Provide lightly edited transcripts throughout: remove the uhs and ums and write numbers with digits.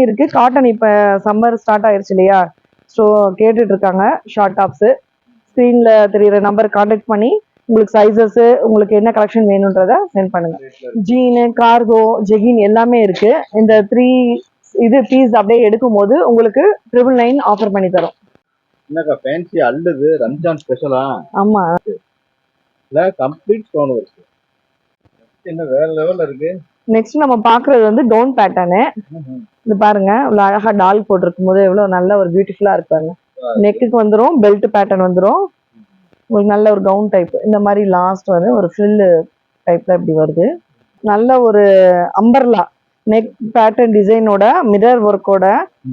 இருக்கு. காட்டன் இப்ப summer start ஆயிருச்சு இல்லையா, ஸோ கேட்டுட்டு இருக்காங்க ஷார்ட் டாப்ஸ். ஸ்க்ரீன்ல தெரியுற நம்பர் கான்டாக்ட் பண்ணி உங்களுக்கு சைஸஸ், உங்களுக்கு என்ன கலெக்ஷன் வேணும்ன்றத சென்ட் பண்ணுங்க. ஜீனு, கார்கோ, ஜெகின் எல்லாமே இருக்கு. இந்த 3 இது பீஸ் அப்படியே எடுக்கும் போது உங்களுக்கு 999 ஆஃபர் பண்ணி தரோம். என்னக்கா ஃபேன்சி அல்லது ரம்ஜான் ஸ்பெஷலா? ஆமா, இல்ல கம்ப்ளீட் ஸ்டோன் ஒர்க். என்ன வேற லெவல்ல இருக்கு. நெக்ஸ்ட் நம்ம பாக்குறது வந்து டோன் பேட்டர்னு. இது பாருங்க, இவ்வளவு அழகா டால் போட்டிருக்கும் போது எவ்வளவு நல்ல ஒரு பியூட்டிஃபுல்லா இருப்பாங்க. நெக்குக்கு வந்துடும், பெல்ட் பேட்டர்ன் வந்துடும், உங்களுக்கு நல்ல ஒரு கவுன் டைப். இந்த மாதிரி லாஸ்ட் வந்து ஒரு ஃப்ரில் டைப்ல இப்படி வருது. நல்ல ஒரு அம்பர்லா நெக் பேட்டர்ன் டிசைனோட மிரர் ஒர்க்கோட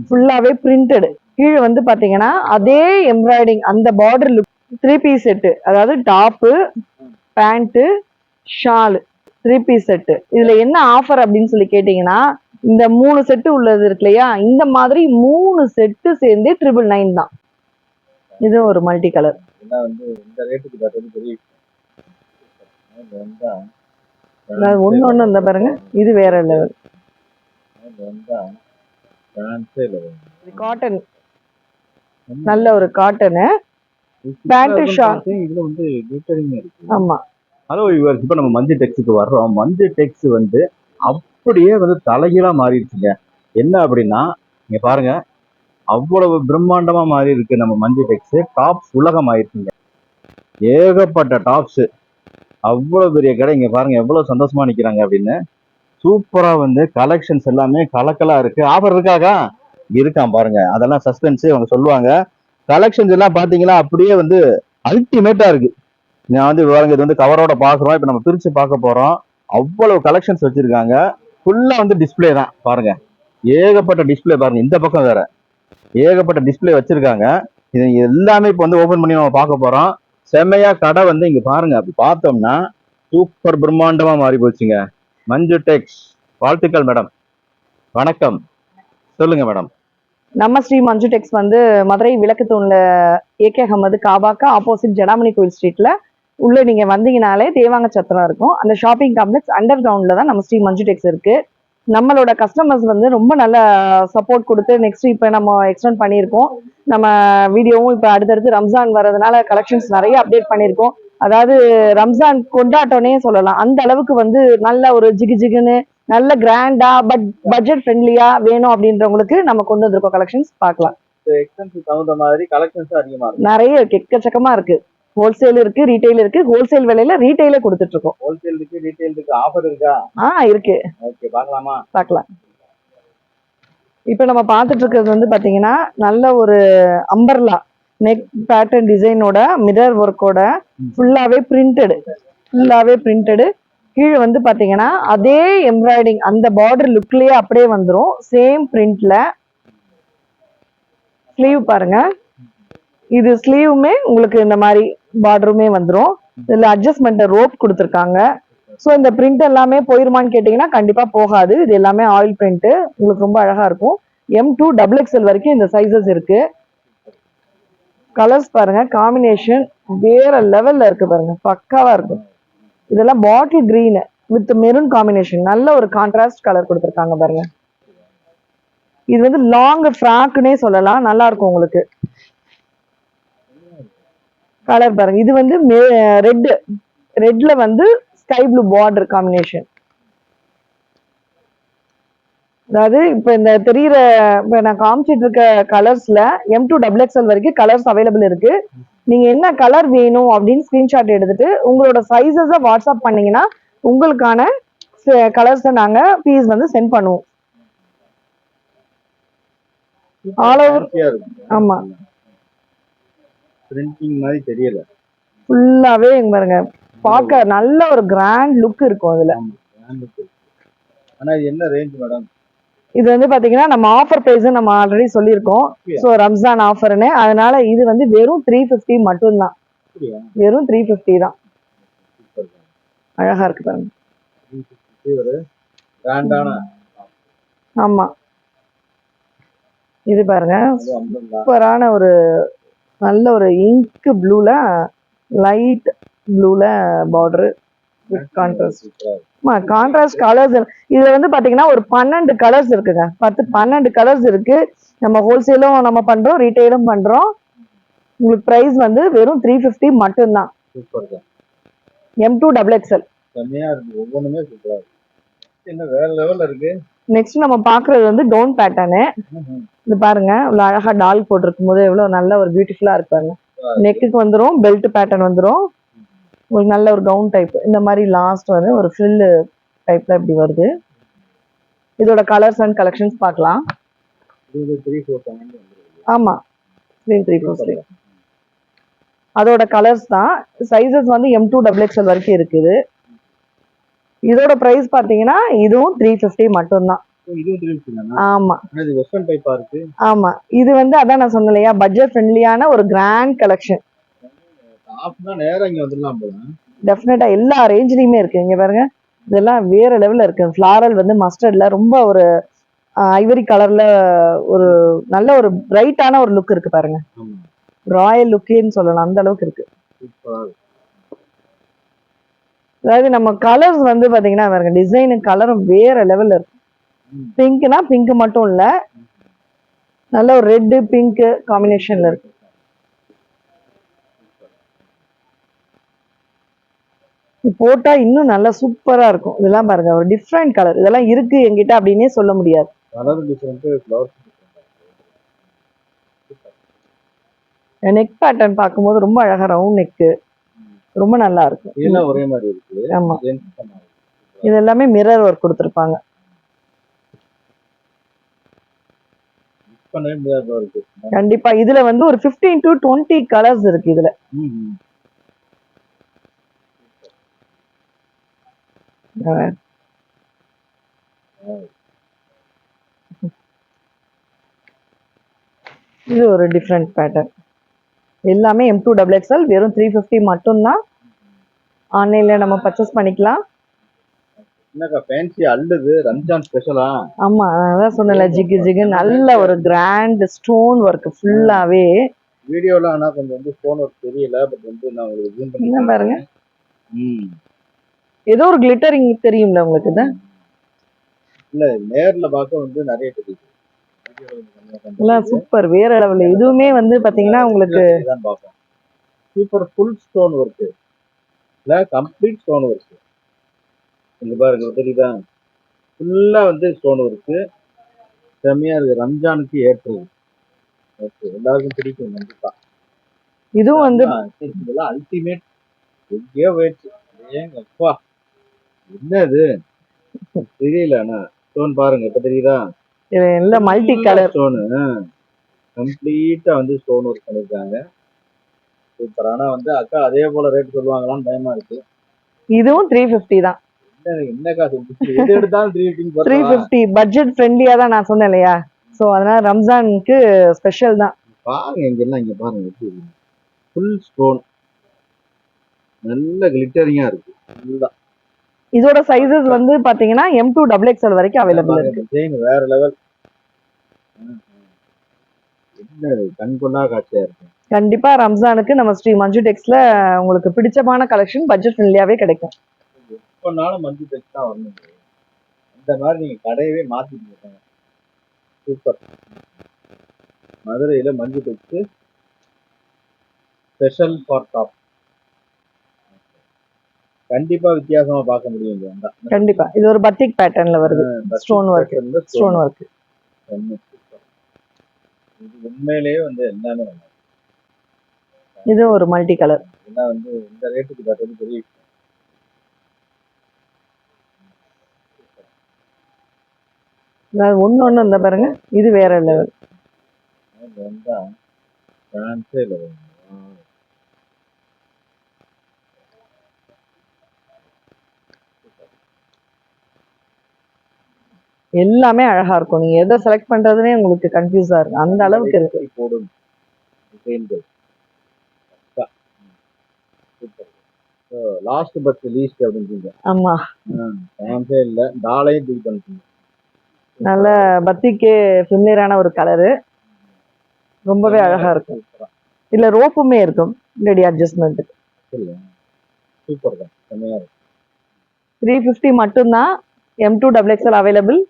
ஃபுல்லாவே பிரிண்டட். கீழே வந்து பாத்தீங்கன்னா அதே எம்ப்ராய்டிங், அந்த பார்டர் லுக். 3 பீஸ் செட்டு, அதாவது top, pant, shawl, 3 piece set. இதுல என்ன ஆஃபர் அப்படின்னு சொல்லி கேட்டீங்கன்னா, இந்த 3 செட்டு உள்ளது இருக்கு இல்லையா, இந்த மாதிரி 3 செட்டு சேர்ந்து 999 தான். இது ஒரு மல்டி கலர். ஒன்னு இந்த பாருங்க, இது வேற லெவல். காட்டன், நல்ல ஒரு காட்டனு பேண்ட் ஷால். இதுல வந்து கிளிட்டரிங் இருக்கு. ஆமா. ஹலோ வியூவர்ஸ், இப்போ நம்ம மஞ்சு டெக்ஸுக்கு வர்றோம். மஞ்சு டெக்ஸ் வந்து அப்படியே வந்து தலைகீழா மாறிடுச்சுங்க. என்ன அப்படின்னா நீங்க பாருங்க, அவ்வளவு பிரம்மாண்டமா மாறி இருக்கு நம்ம மஞ்சு டெக்ஸ். டாப்ஸ் உலகம் ஆயிடுச்சுங்க. ஏகப்பட்ட டாப்ஸ், அவ்வளவு பெரிய கடை. இங்க பாருங்க எவ்வளவு சந்தோஷமா நிக்கிறாங்க அப்படின்னு. சூப்பரா வந்து கலெக்ஷன்ஸ் எல்லாமே கலக்கலா இருக்கு. ஆஃபர் இருக்காக்கா? இருக்கான் பாருங்க, அதெல்லாம் சஸ்பென்ஸ் அவங்க சொல்லுவாங்க. கலெக்ஷன்ஸ் எல்லாம் பாத்தீங்கன்னா அப்படியே வந்து அல்டிமேட்டா இருக்கு. நான் வந்து பாருங்க, இது வந்து கவரோட பாக்குறோம். இப்ப நம்ம பிரிச்சு பார்க்க போறோம். அவ்வளவு கலெக்ஷன்ஸ் வச்சிருக்காங்க. ஃபுல்லா வந்து டிஸ்பிளே தான் பாருங்க. ஏகப்பட்ட டிஸ்பிளே பாருங்க. இந்த பக்கம் வேற ஏகப்பட்ட டிஸ்பிளே வச்சிருக்காங்க. இது எல்லாமே இப்ப வந்து ஓபன் பண்ணி நம்ம பார்க்க போறோம். செம்மையா கடை வந்து இங்க பாருங்க. அப்படி பார்த்தோம்னா சூப்பர் பிரம்மாண்டமா மாறி போச்சுங்க. மஞ்சு டெக்ஸ், வாழ்த்துக்கள் மேடம். வணக்கம், சொல்லுங்க மேடம். நம்ம ஸ்ரீ மஞ்சு டெக்ஸ் வந்து மதுரை விளக்கு தூண்ல ஏகே அகமது காபாக்கா ஆப்போசிட் ஜடாமணி கோயில் ஸ்ட்ரீட்ல உள்ள நீங்க வந்தீங்கனாலே தேவாங்க சத்திரம் இருக்கும். அந்த ஷாப்பிங் காம்ப்ளெக்ஸ் அண்டர் கிரவுண்ட்ல தான் நம்ம ஸ்ரீ மஞ்சு டெக்ஸ் இருக்கு. நம்மளோட கஸ்டமர்ஸ் வந்து ரொம்ப நல்ல சப்போர்ட் கொடுத்து நெக்ஸ்ட் இப்போ நம்ம எக்ஸ்டெண்ட் பண்ணியிருக்கோம். நம்ம வீடியோவும் இப்போ அடுத்தடுத்து ரம்ஜான் வர்றதுனால கலெக்ஷன்ஸ் நிறைய அப்டேட் பண்ணியிருக்கோம். அதாவது ரம்ஜான் கொண்டாட்டோன்னே சொல்லலாம். அந்த அளவுக்கு வந்து நல்ல ஒரு ஜிகு ஜிகுன்னு நல்ல கிராண்டா பட்ஜெட் ஃப்ரெண்ட்லியா வேணும் அப்படின்றவங்களுக்கு நம்ம கொண்டு வந்திருக்கோம். கலெக்ஷன்ஸ் பார்க்கலாம். தகுந்த மாதிரி கலெக்ஷன்ஸ் அதிகமா இருக்கு, நிறைய இருக்கு, எக்கச்சக்கமா இருக்கு. ஹோல்சேல் இருக்கு, ரீட்டைல் இருக்கு. ஹோல்சேல் விலையில ரீட்டைலே கொடுத்துட்டு இருக்கோம். ஹோல்சேல் இருக்கு, ரீட்டைல் இருக்கு. ஆஃபர் இருக்கா? இருக்கு. ஓகே, பார்க்கலாமா? பார்க்கலாம். இப்ப நம்ம பார்த்துட்டு இருக்கிறது வந்து பாத்தீங்கன்னா நல்ல ஒரு அம்பர்லா நெக் பேட்டர்ன் டிசைனோட மிரர் ஒர்க்கோட ஃபுல்லாவே பிரிண்டட். கீழே வந்து பாத்தீங்கன்னா அதே எம்ப்ராய்டிங், அந்த பார்டர் லுக்லயே அப்படியே வந்துடும். சேம் பிரிண்ட்ல ஸ்லீவ் பாருங்க. இது ஸ்லீவுமே உங்களுக்கு இந்த மாதிரி பார்டருமே வந்துடும். இதுல அட்ஜஸ்ட்மெண்ட் ரோப் கொடுத்துருக்காங்க. ஸோ இந்த பிரிண்ட் எல்லாமே போயிருமான்னு கேட்டீங்கன்னா கண்டிப்பா போகாது. இது எல்லாமே ஆயில் பிரிண்ட், உங்களுக்கு ரொம்ப அழகா இருக்கும். M2 XXL வரைக்கும் இந்த சைசஸ் இருக்கு. கலர்ஸ் பாருங்க, காம்பினேஷன் வேற லெவல்ல இருக்கு பாருங்க, பக்காவா இருக்கும். இதெல்லாம் bottle green with maroon combination, நல்ல ஒரு கான்ட்ராஸ்ட் கலர் கொடுத்துருக்காங்க பாருங்க. இது வந்து லாங் ஃப்ராக்னே சொல்லலாம், நல்லா இருக்கும் உங்களுக்கு. கலர் பாருங்க, இது வந்து ரெட்ல வந்து ஸ்கை ப்ளூ பார்டர் காம்பினேஷன். அதாவது இப்ப இந்த தெரியுற, இப்ப நான் காமிச்சிட்டு இருக்க கலர்ஸ்ல M2 XXL வரைக்கும் கலர்ஸ் அவைலபிள் இருக்கு. நீங்க என்ன கலர் வேணும் அப்படின்னு ஸ்கிரீன்ஷாட் எடுத்துட்டு உங்களோட சைஸஸை வாட்ஸ்அப் பண்ணீங்கன்னா உங்களுக்கான கலர்ஸை நாங்க பீஸ் வந்து சென்ட் பண்ணுவோம். All over. ஆமா, பிரிண்டிங் மாதிரி தெரியல, ஃபுல்லாவே பாருங்க, பார்க்க நல்ல ஒரு கிராண்ட் லுக் இருக்கும் அதுல. ஆனா இது என்ன ரேஞ்ச் மேடம்? இது வந்து பாத்தீங்கன்னா நம்ம ஆஃபர் பிரைஸ் நம்ம ஆல்ரெடி சொல்லியிருக்கோம். ஸோ ரம்ஜான் ஆஃபர்னு, அதனால இது வந்து வெறும் 350 மட்டும்தான். வெறும் 350 தான். அழகா இருக்கு பாருங்க. ஆமா, இது பாருங்க சூப்பரான ஒரு நல்ல ஒரு இங்க் ப்ளூல லைட் ப்ளூல border with contrast. Contrast colours இதுல வந்து பாத்தீங்கன்னா ஒரு 12 கலர்ஸ் இருக்குங்க. 12 கலர்ஸ் இருக்கு. நம்ம ஹோல்சேலும் நம்ம பண்றோம், ரீட்டைலும் பண்றோம். உங்களுக்கு பிரைஸ் வந்து வெறும் 350 மட்டும்தான். சூப்பர் தான். M2 XXL. செம்மையா இருக்கு, ஒவ்வொன்றுமே சூப்பரா இருக்கு. என்ன வேற லெவல்ல இருக்கு. நெக்ஸ்ட் நம்ம பாக்குறது வந்து டோன் பேட்டர்னு. இது பாருங்க, இவ்வளவு அழகா டால் போட்டிருக்கும் போது எவ்வளவு நல்ல ஒரு பியூட்டிஃபுல்லா இருப்பாங்க. நெக்குக்கு வந்துரும், பெல்ட் பேட்டர்ன் வந்துரும். உங்களுக்கு நல்ல ஒரு கவுன் டைப். இந்த மாதிரி லாஸ்ட் வந்து ஒரு ஃபில் டைப்ல இப்படி வருது. இதோட கலர்ஸ் அண்ட் கலெக்ஷன்ஸ் பார்க்கலாம். ஆமா, 3/4 அதோட கலர்ஸ் தான். சைஸஸ் வந்து M2 XXL வரைக்கும் இருக்குது. இதோட பிரைஸ் பாத்தீங்கன்னா இதுவும் 350 மட்டும்தான். ஆமா, ஆமா. இது வந்து அதான் நான் சொன்னேன் இல்லையா, பட்ஜெட் ஃப்ரெண்ட்லியான ஒரு கிராண்ட் கலெக்ஷன். டெஃபினட்டா எல்லா ரேஞ்சிலயுமே இருக்கு. இங்க பாருங்க, இதெல்லாம் வேற லெவல்ல இருக்கு. ஃபிளாரல் வந்து மஸ்டர்ட்ல ரொம்ப ஒரு ஐவரி கலர்ல ஒரு நல்ல ஒரு பிரைட்டான ஒரு லுக் இருக்கு பாருங்க. ராயல் லுக்குன்னு சொல்லலாம், அந்த அளவுக்கு இருக்கு. அதாவது நம்ம கலர்ஸ் வந்து பாத்தீங்கன்னா பாருங்க, டிசைனு கலரும் வேற லெவல்ல இருக்கு. பிங்க்னா பிங்க் மட்டும் இல்ல, நல்ல ஒரு ரெட் பிங்க் காம்பினேஷன்ல இருக்கு. போட்டா இன்னும் நல்லா சூப்பரா இருக்கும். இதெல்லாம் பாருங்க, ஒரு டிஃப்ரெண்ட் கலர். இதெல்லாம் இருக்கு என்கிட்ட அப்படின்னே சொல்ல முடியாது. நெக் பேட்டர்ன் பார்க்கும்போது ரொம்ப அழகா ரவுண்ட் நெக், ரொம்ப நல்லா இருக்கும். இதெல்லாம் ஒரே மாதிரி இருக்கு. ஆமா, இது எல்லாமே மிரர் ஒர்க் கொடுத்திருப்பாங்க. கண்டிப்பா இதுல வந்து ஒரு 15 to 20 கலர்ஸ் இருக்கு இதுல. இது ஒரு டிஃப்ரெண்ட் பேட்டர்ன். எல்லாமே M2 XXL வெறும் 350 மட்டும்தான். ஆன்லைன்ல நம்ம பர்ச்சேஸ் பண்ணிக்கலாம். என்னக்கா ஃபேன்சி அல்லது ரம்ஜான் ஸ்பெஷலா? ஆமா, அதான் சொன்னல, ஜிகு ஜிகு நல்ல ஒரு கிராண்ட் ஸ்டோன் ஒர்க் ஃபுல்லாவே. வீடியோல ஆனா கொஞ்சம் வந்து ஸ்டோன் ஒர்க் தெரியல, பட் வந்து நான் உங்களுக்கு ஜூம் பண்ணி பாருங்க. ஏதோ ஒரு கிளிட்டரிங் தெரியும்ல உங்களுக்கு? இது இல்ல, நேர்ல பார்க்க வந்து நிறைய தெரியுது. எல்லாம் சூப்பர், வேற லெவல். இதுவுமே வந்து பாத்தீங்கன்னா உங்களுக்கு சூப்பர் ஃபுல் ஸ்டோன் ஒர்க் இல்ல, கம்ப்ளீட் ஸ்டோன் ஒர்க். இங்க பாருங்க, தெரியுதா? ஃபுல்லா வந்து ஸ்டோன் ஒர்க் செம்மையா இருக்கு. ரம்ஜானுக்கு ஏற்றது. ஓகே, எல்லாருக்கும் பிடிக்கும் கண்டிப்பா. இதுவும் வந்து இதெல்லாம் அல்டிமேட். எங்கேயோ போயிடுச்சு. ஏங்க அப்பா, என்ன இது தெரியல. ஆனா ஸ்டோன் பாருங்க, இப்ப தெரியுதா? இல்ல, மல்டி கலர் ஸ்டோன் கம்ப்ளீட்டா வந்து ஸ்டோன் ஒர்க் பண்ணிருக்காங்க. சூப்பர். ஆனா வந்து அக்கா அதே போல ரேட் சொல்லுவாங்களான்னு பயமா இருக்கு. இதுவும் 350 தான். என்னக்கா எது எடுத்தாலும் 350 பட்ஜெட் ஃப்ரெண்ட்லியா தான் நான் சொன்னேன் இல்லையா, சோ அதனால ரம்ஜானுக்கு ஸ்பெஷல் தான். பாருங்க, இங்கெல்லாம் இங்க பாருங்க, எப்படி ஃபுல் ஸ்டோன் நல்ல கிளிட்டரிங்கா இருக்கு. இதோட சைஸஸ் வந்து பாத்தீங்கன்னா M2 XXL வரைக்கும் அவைலபிள் இருக்கு. டிசைன் வேற லெவல். என்ன கண்கொண்டா காட்சியா இருக்கு. கண்டிப்பா ரம்ஜானுக்கு நம்ம ஸ்ரீ மஞ்சு டெக்ஸ்ல உங்களுக்கு பிடிச்சமான கலெக்ஷன் பட்ஜெட் ஃப்ரெண்ட்லியாவே கிடைக்கும். எப்பனாலும் மஞ்சு டெக்ஸ் தான் வரணும். இந்த மாதிரி நீங்க கடையவே மாத்திட்டு. சூப்பர். மதுரையில மஞ்சு டெக்ஸ் ஸ்பெஷல் ஃபார் டாப். கண்டிப்பா வித்தியாசமா பார்க்க முடியும். கண்டிப்பா இது ஒரு பத்திக் பேட்டர்ன்ல வருது. Stone work, stone work. உண்மையிலேயே வந்து எல்லாமே இது ஒரு மல்டி கலர். எல்லாம் வந்து இந்த ரேட்டுக்கு பார்த்தது பெரிய விஷயம். ஒன்னு இந்த பாருங்க, இது வேற லெவல். எல்லாமே அழகா இருக்கும். நீங்க எதை செலக்ட் பண்றதுனே உங்களுக்கு கன்ஃபியூஸா இருக்கு, அந்த அளவுக்கு இருக்கு. போடும் லாஸ்ட் பட் லீஸ்ட் அப்படிங்க. ஆமா, சான்ஸே இல்ல. டாலையும் தூக்கி பண்ணிட்டீங்க. நல்ல பத்திக்கு ஃபெமிலியரான ஒரு கலரு, ரொம்பவே அழகா இருக்கும். இல்ல ரோப்புமே இருக்கும் ரெடி அட்ஜஸ்ட்மெண்ட். சூப்பர் தான், செம்மையா இருக்கு. 350 மட்டும்தான். M2XXL available.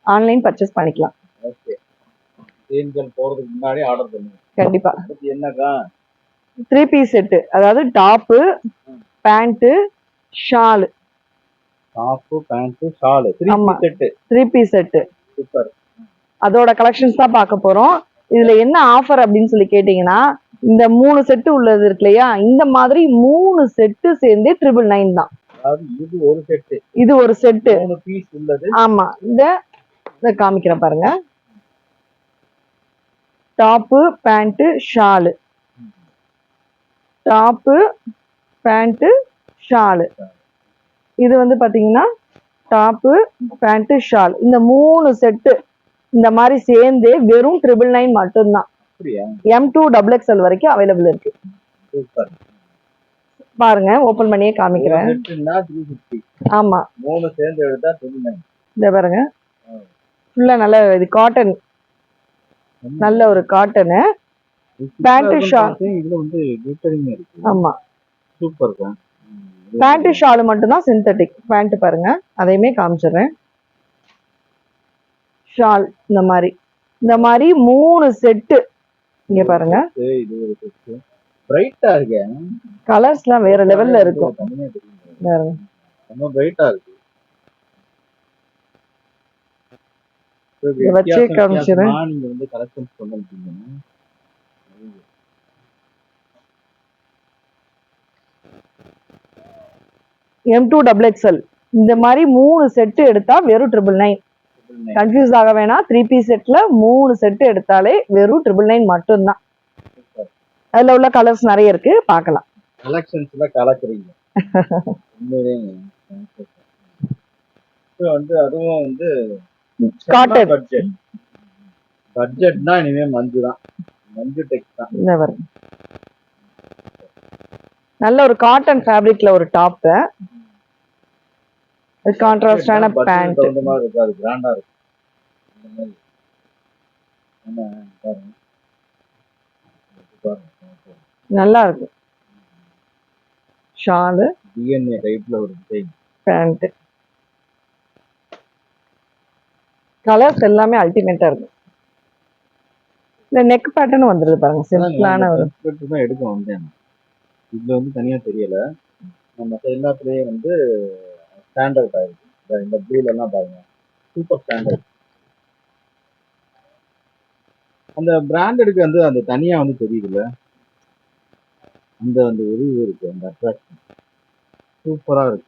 ஆன்லைன் பர்ச்சேஸ் பண்ணிக்கலாம். ஓகே. தேன்கள் போறதுக்கு முன்னாடி ஆர்டர் பண்ணுங்க. கண்டிப்பா. அடுத்து என்னக்கா? 3 பீஸ் செட்டு, அதாவது top, pant, shawl. Top, pant, shawl 3 piece set. 3 piece set. Super. அதோட கலெக்ஷன்ஸ் தான் பார்க்க போறோம். இதுல என்ன ஆஃபர் அப்படின்னு சொல்லி கேட்டீங்கன்னா, இந்த 3 செட்டு உள்ளது இருக்கு இல்லையா, இந்த மாதிரி 3 செட்டு சேர்ந்து 999 தான். அதாவது இது ஒரு செட். இது ஒரு செட்டு 3 பீஸ் உள்ளது. ஆமா. இத காமிக்கிறேன் பாருங்க. Top, pant, shawl. Top, pant, shawl. இது வந்து பாத்தீங்கன்னா டாப்பு, பேண்ட், ஷால். இந்த 3 செட்டு இந்த மாதிரி சேர்ந்து வெறும் 999 மட்டும்தான். அப்படியா? M2XXL வரைக்கும் அவைலபிள் இருக்கு. சூப்பர். பாருங்க, ஓபன் பண்ணியே காமிக்கிறேன். செட்னா 350. ஆமா. 3 சேர்ந்து எடுத்தா 999. இத பாருங்க, ஃபுல்லா நல்ல இது காட்டன், நல்ல ஒரு காட்டன். பேண்ட் ஷால் இதுல வந்து கிளிட்டரிங் இருக்கு. ஆமா. சூப்பர். பேண்ட் ஷால் மட்டும் தான் சிந்தட்டிக். பேண்ட் பாருங்க, அதையுமே காமிச்சிடுறேன். ஷால் இந்த மாதிரி 3 செட்டு இங்க பாருங்க. இது ஒரு செட். பிரைட்டா இருக்கு. கலர்ஸ்லாம் வேற லெவல்ல இருக்கும். பாருங்க, ரொம்ப பிரைட்டா இருக்கு. இத வச்சே காமிச்சிடுறேன். நீங்க வந்து கலெக்ஷன்ஸ் பண்ணிருக்கீங்க. M2XXL இந்த மாதிரி 3 செட்டு எடுத்தா வெறும் 999. கன்ஃபியூஸ் ஆக வேணாம். 3 பீஸ் செட்ல 3 செட்டு எடுத்தாலே வெறும் 999 மட்டும்தான். அதுல உள்ள கலர்ஸ் நிறைய இருக்கு, பார்க்கலாம். கலெக்ஷன்ஸ்ல கலக்குறீங்க. உண்மையிலேங்க. வந்து அதுவும் வந்து காட்டன் பட்ஜெட்னா இனிமே மஞ்சு தான். மஞ்சு டெக்ஸ் தான். இந்த பாருங்க, நல்ல ஒரு காட்டன் ஃபேப்ரிக்ல ஒரு டாப், கான்ட்ராஸ்டான பேண்ட். இந்த மாதிரி இருக்காது, கிராண்டா இருக்கு. இந்த மாதிரி என்ன பாருங்க, நல்லா இருக்கு. ஷால், டிஎன்ஏ டைப்ல ஒரு டிசைன், பேண்ட். கலர்ஸ் எல்லாமே அல்டிமேட்டா இருக்கு. இந்த நெக் பேட்டர்ன் வந்துருது பாருங்க, சிம்பிளான ஒரு தான் எடுக்க வந்தேன். இதுல வந்து தனியா தெரியல. நம்ம எல்லாத்துலயே வந்து ஸ்டாண்டர்ட் ஆயிருக்கு. இந்த ப்ளூல எல்லாம் பாருங்க, சூப்பர் ஸ்டாண்டர்ட். அந்த பிராண்டடுக்கு வந்து அந்த தனியா வந்து தெரியுதுல்ல, அந்த அந்த ஒரு இது இருக்கு, அந்த அட்ராக்ஷன் சூப்பரா இருக்கு.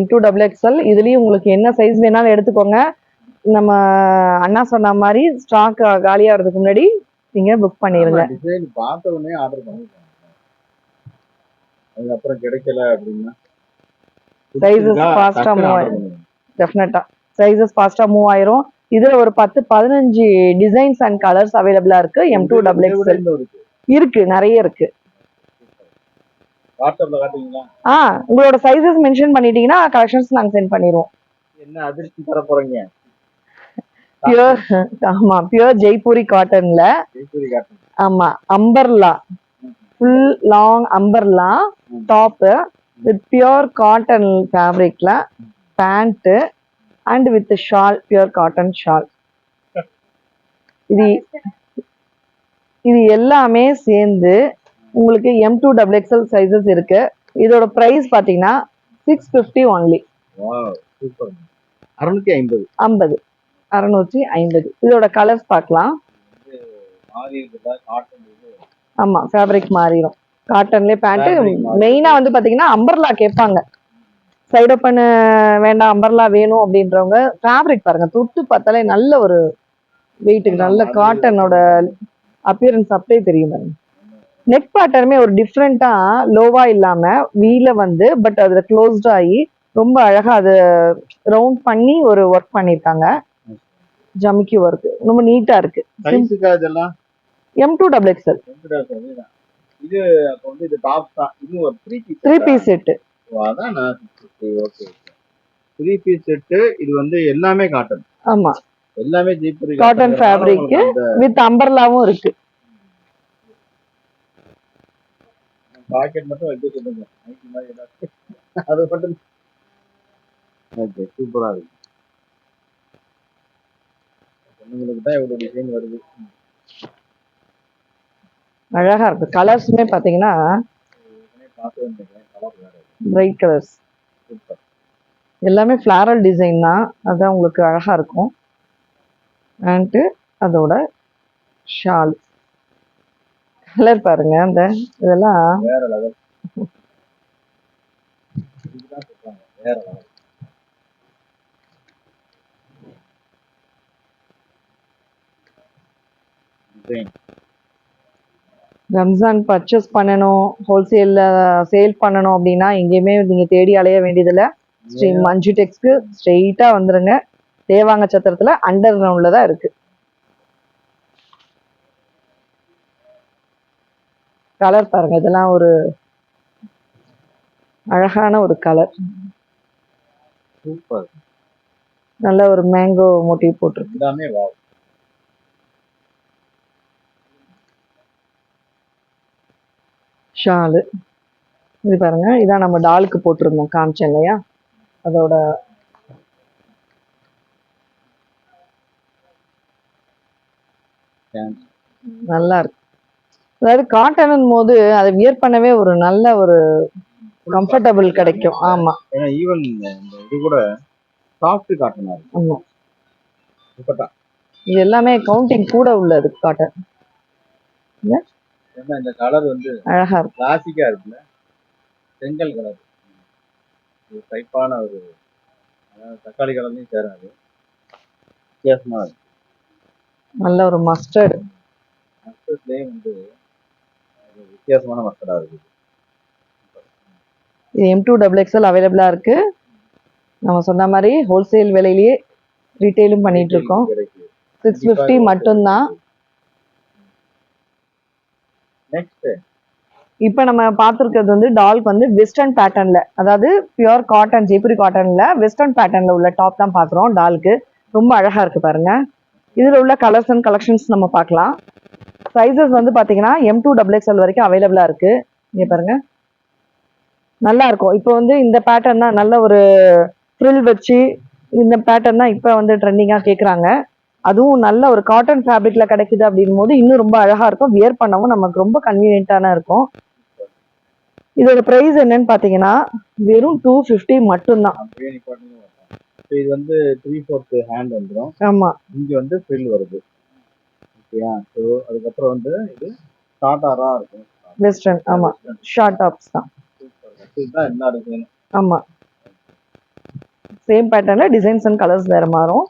M2XXL இதுலயும் உங்களுக்கு என்ன சைஸ் வேணாலும் எடுத்துக்கோங்க. நம்ம அண்ணா சொன்ன மாதிரி ஸ்டாக் காலியாகிறதுக்கு முன்னாடி நீங்க புக் பண்ணிருங்க. டிசைன் பார்த்த உடனே ஆர்டர் பண்ணிருக்காங்க. அதுக்கப்புறம் கிடைக்கல அப்படின்னா சைஸஸ் ஃபாஸ்டா மூவ் ஆயிரும். டெஃபினட்டா சைஸஸ் ஃபாஸ்டா மூவ் ஆயிரும். இதுல ஒரு 10-15 டிசைன்ஸ் அண்ட் கலர்ஸ் அவைலபிளா இருக்கு. M2XXL இருக்கு, நிறைய இருக்கு. வாட்ஸ்அப்ல காட்டுவீங்களா? உங்களோட சைஸஸ் மென்ஷன் பண்ணிட்டீங்கன்னா கலெக்ஷன்ஸ் நாங்க சென்ட் பண்ணிடுவோம். என்ன அதிர்ச்சி தர போறீங்க? பியூர், ஆமா, பியூர் ஜெய்ப்பூரி காட்டன்ல. ஜெய்ப்பூரி காட்டன். ஆமா, umbrella, full long umbrella top with pure cotton ஃபேப்ரிக்ல pant and with shawl, pure cotton shawl. இது எல்லாமே சேர்ந்து உங்களுக்கு M2XXL சைஸஸ் இருக்கு. இதோட பிரைஸ் பாத்தீங்கன்னா 650 ஒன்லி. Wow, super. 650. 650. இதோட கலர்ஸ் பார்க்கலாம். ஆமா, ஃபேப்ரிக் மாறிடும். காட்டன்லயே பேண்ட். மெயினா வந்து பாத்தீங்கன்னா அம்பர்லா கேட்பாங்க. சைடு ஓப்பன் வேண்டாம், அம்பர்லா வேணும் அப்படின்றவங்க ஃபேப்ரிக் பாருங்க, தொட்டு பார்த்தாலே நல்ல ஒரு வெயிட்டுக்கு நல்ல காட்டனோட அப்பியரன்ஸ் அப்படியே தெரியும் பாருங்க. நெக் பேட்டர்னுமே ஒரு டிஃப்ரெண்டா லோவா இல்லாம வீல வந்து பட் அதுல க்ளோஸ்ட் ஆகி ரொம்ப அழகா அது ரவுண்ட் பண்ணி ஒரு ஒர்க் பண்ணிருக்காங்க. ஜமிக்கி ஒர்க் ரொம்ப நீட்டா இருக்கு. M2XXL. இது அப்ப வந்து இது டாப் தான். இது ஒரு 3 பீஸ் செட். அதான் நான் ஓகே. 3 piece set. இது வந்து எல்லாமே காட்டன். ஆமா, எல்லாமே ஜெய்ப்பூரி காட்டன் ஃபேப்ரிக் வித் அம்பர்லாவும் இருக்கு. பாக்கெட் மட்டும் வைக்க சொல்லுங்க. நைட்டி மாதிரி ஏதாவது அது மட்டும். ஓகே, சூப்பரா இருக்கு. பொண்ணுங்களுக்கு தான் இவ்வளவு டிசைன் வருது. அழகா இருக்கு. கலர்ஸுமே பாத்தீங்கன்னா பார்த்து வந்துருக்கேன். கலர் வேற. Bright colours. சூப்பர். எல்லாமே ஃப்ளாரல் டிசைன் தான். அதான் உங்களுக்கு அழகா இருக்கும். அண்ட் அதோட ஷால் கலர் பாருங்க. அந்த இதெல்லாம் வேற லெவல். இதுதான் சொல்றாங்க வேற லெவல். டிசைன். ரம்ஜான் பர்ச்சேஸ் பண்ணணும், ஹோல்சேல்ல சேல் பண்ணணும் அப்படின்னா எங்கேயுமே நீங்க தேடி அலைய வேண்டியதில்லை. ஸ்ரீ மஞ்சு டெக்ஸ்க்கு ஸ்ட்ரெயிட்டா வந்துருங்க. தேவாங்க சத்திரத்துல அண்டர் கிரவுண்ட்ல தான் இருக்கு. கலர் பாருங்க. இதெல்லாம் ஒரு அழகான ஒரு கலர். சூப்பர். நல்ல ஒரு மேங்கோ மோட்டிவ் போட்டிருக்கு. எல்லாமே வாவ். ஷாலு இது பாருங்க. இதான் நம்ம டாலுக்கு போட்டிருந்தோம், காமிச்சேன் இல்லையா? அதோட நல்லா இருக்கு. அதாவது காட்டன் போது அதை வியர் பண்ணவே ஒரு நல்ல ஒரு கம்ஃபர்டபுள் கிடைக்கும். ஆமா, ஏன்னா ஈவன் இந்த இது கூட சாஃப்ட் காட்டனா இருக்கு. ஆமா. துப்பட்டா. இது எல்லாமே கவுண்டிங் கூட உள்ளது காட்டன். ஏன்னா இந்த கலர் வந்து அழகா இருக்கு. கிளாசிக்கா இருக்குல்ல. செங்கல் கலர். ஒரு டைப்பான ஒரு தக்காளி கலர்லையும் சேராது. வித்தியாசமா இருக்கு. நல்ல ஒரு மஸ்டர்டு. மஸ்டர்ட்லேயே வந்து வித்தியாசமான மஸ்டர்டா இருக்கு. இது M2XXL அவைலபிளா இருக்கு. நம்ம சொன்ன மாதிரி ஹோல்சேல் விலையிலேயே ரீட்டைலும் பண்ணிட்டு இருக்கோம். 650 மட்டும்தான். நெக்ஸ்ட் இப்போ நம்ம பார்த்துருக்கிறது வந்து டால்க்கு வந்து வெஸ்டர்ன் பேட்டர்ன்ல, அதாவது பியூர் காட்டன் ஜெய்ப்பூரி காட்டன்ல வெஸ்டர்ன் பேட்டர்ன்ல உள்ள டாப் தான் பார்க்குறோம். டால்க்கு ரொம்ப அழகா இருக்கு பாருங்க. இதில் உள்ள கலர்ஸ் அண்ட் கலெக்ஷன்ஸ் நம்ம பார்க்கலாம். சைஸஸ் வந்து பார்த்தீங்கன்னா M2XXL வரைக்கும் அவைலபிளா இருக்கு. இங்கே பாருங்க, நல்லா இருக்கும். இப்போ வந்து இந்த பேட்டர்ன் தான் நல்ல ஒரு ஃப்ரில் வச்சு இந்த பேட்டர்ன் தான் இப்போ வந்து ட்ரெண்டிங்காக கேட்குறாங்க. அதுவும் நல்ல ஒரு காட்டன் ஃபேப்ரிக்ல கிடைக்குது அப்படின் போது இன்னும் ரொம்ப அழகா இருக்கும். வியர் பண்ணவும் நமக்கு ரொம்ப கன்வீனியன்ட்டான இருக்கும். இதோட பிரைஸ் என்னன்னு பார்த்தீங்கன்னா வெறும் 250 மட்டும்தான். இது வந்து 3/4 ஹேண்ட் வந்துடும். ஆமா, இங்க வந்து ஃப்ரில் வருது. ஓகேயா? ஸோ அதுக்கப்புறம் வந்து இது ஷார்ட்டாரா இருக்கும். வெஸ்டர்ன். ஆமா, ஷார்ட் டாப்ஸ் தான். இதுதான் எல்லா டிசைனும். ஆமா, சேம் பேட்டர்ன்ல டிசைன்ஸ் அண்ட் கலர்ஸ் வேற மாறும்.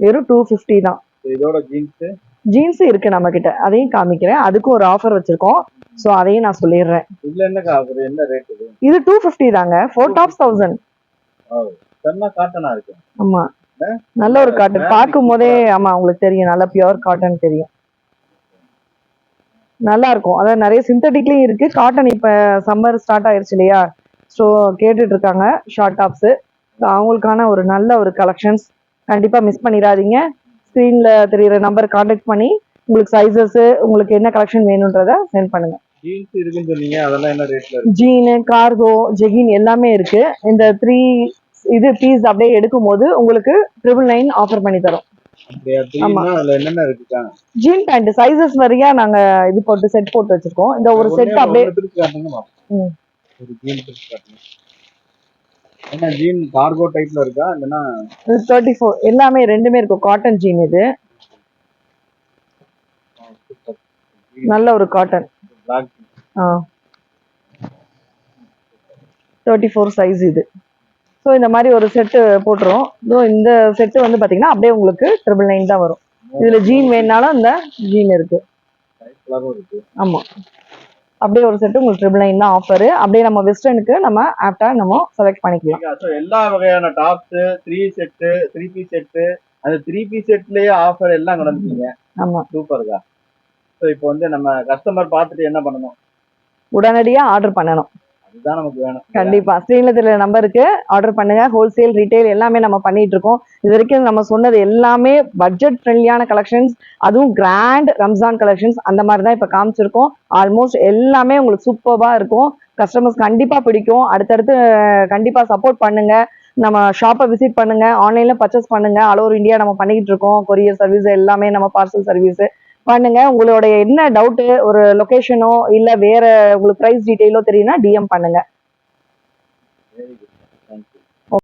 வெறும் 250 தான். இதோட ஜீன்ஸ் ஜீன்ஸ் இருக்கு நம்ம கிட்ட, அதையும் காமிக்கிறேன். அதுக்கும் ஒரு ஆஃபர் வச்சிருக்கோம். ஸோ அதையும் நான் சொல்லிடுறேன். இதுல என்ன ஆஃபர், என்ன ரேட் இது? இது 250 தாங்க. 4 டாப்ஸ் 1000. செம்ம காட்டனா இருக்கு. ஆமா, நல்ல ஒரு காட்டன். பார்க்கும் போதே ஆமா உங்களுக்கு தெரியும், நல்ல பியூர் காட்டன் தெரியும். நல்லா இருக்கும். அதாவது நிறைய சிந்தட்டிக்லயும் இருக்கு. காட்டன் இப்ப சம்மர் ஸ்டார்ட் ஆயிருச்சு இல்லையா? ஸோ கேட்டுட்டு இருக்காங்க ஷார்ட் டாப்ஸ். அவங்களுக்கான ஒரு நல்ல ஒரு கலெக்ஷன்ஸ். கண்டிப்பா மிஸ் பண்ணிடாதீங்க. ஸ்க்ரீன்ல தெரியுற நம்பர் கான்டாக்ட் பண்ணி உங்களுக்கு சைஸஸ், உங்களுக்கு என்ன கலெக்ஷன் வேணும்ன்றத சென்ட் பண்ணுங்க. ஜீன்ஸ் இருக்குன்னு சொன்னீங்க, அதெல்லாம் என்ன ரேட்ல இருக்கு? ஜீனு, கார்கோ, ஜெகின் எல்லாமே இருக்கு. இந்த 3 இது பீஸ் அப்படியே எடுக்கும் போது உங்களுக்கு 999 ஆஃபர் பண்ணி தரோம். ஆமா, அதுல என்னென்ன இருக்குக்கா? ஜீன் பேண்ட் சைஸஸ் வரையா நாங்க இது போட்டு செட் போட்டு வச்சிருக்கோம். இந்த ஒரு செட் அப்படியே ஒரு ஜீன் பிரிச்சு காட்டுங்க. என்ன ஜீன் கார்கோ டைப்ல இருக்கா இல்லனா 34 எல்லாமே ரெண்டுமே இருக்கும். காட்டன் ஜீன் இது. நல்ல ஒரு காட்டன். 34 சைஸ் இது. ஸோ இந்த மாதிரி ஒரு செட்டு போட்டுரும். இந்த செட்டு வந்து பார்த்தீங்கன்னா அப்படியே உங்களுக்கு 999 தான் வரும். இதுல ஜீன் வேணாலும் இந்த ஜீன் இருக்கு. ஆமா, அப்படியே ஒரு செட்டு உங்களுக்கு 999 தான் ஆஃபர். அப்படியே நம்ம வெஸ்டர்னுக்கு நம்ம ஆப்டா நம்ம செலக்ட் பண்ணிக்கலாம். எல்லா வகையான டாப்ஸ், 3 செட்டு, 3 பீஸ் செட்டு, அந்த 3 பீஸ் செட்லயே ஆஃபர் எல்லாம் நடந்துட்டீங்க. ஆமா, சூப்பர்க்கா. ஸோ இப்போ வந்து நம்ம கஸ்டமர் பார்த்துட்டு என்ன பண்ணணும்? உடனடியா ஆர்டர் பண்ணணும். அதுதான் நமக்கு வேணும். கண்டிப்பா ஸ்க்ரீன்ல தெரியற நம்பருக்கு ஆர்டர் பண்ணுங்க. ஹோல்சேல், ரீட்டைல் எல்லாமே நம்ம பண்ணிட்டு இருக்கோம். இது வரைக்கும் நம்ம சொன்னது எல்லாமே பட்ஜெட் ஃப்ரெண்ட்லியான கலெக்ஷன்ஸ், அதுவும் கிராண்ட் ரம்ஜான் கலெக்ஷன்ஸ் அந்த மாதிரி தான் இப்போ காமிச்சிருக்கோம். ஆல்மோஸ்ட் எல்லாமே உங்களுக்கு சூப்பர்வா இருக்கும். கஸ்டமர்ஸ் கண்டிப்பா பிடிக்கும். அடுத்தடுத்து கண்டிப்பா சப்போர்ட் பண்ணுங்க. நம்ம ஷாப்பை விசிட் பண்ணுங்க. ஆன்லைன்ல பர்ச்சேஸ் பண்ணுங்க. ஆல் ஓவர் இந்தியா நம்ம பண்ணிக்கிட்டு இருக்கோம். கொரியர் சர்வீஸ் எல்லாமே நம்ம பார்சல் சர்வீஸ் பண்ணுங்க. உங்களுடைய என்ன டவுட், ஒரு லொகேஷனோ இல்ல வேற உங்களுக்கு பிரைஸ் டீடைலோ தெரியும்னா டிஎம் பண்ணுங்க.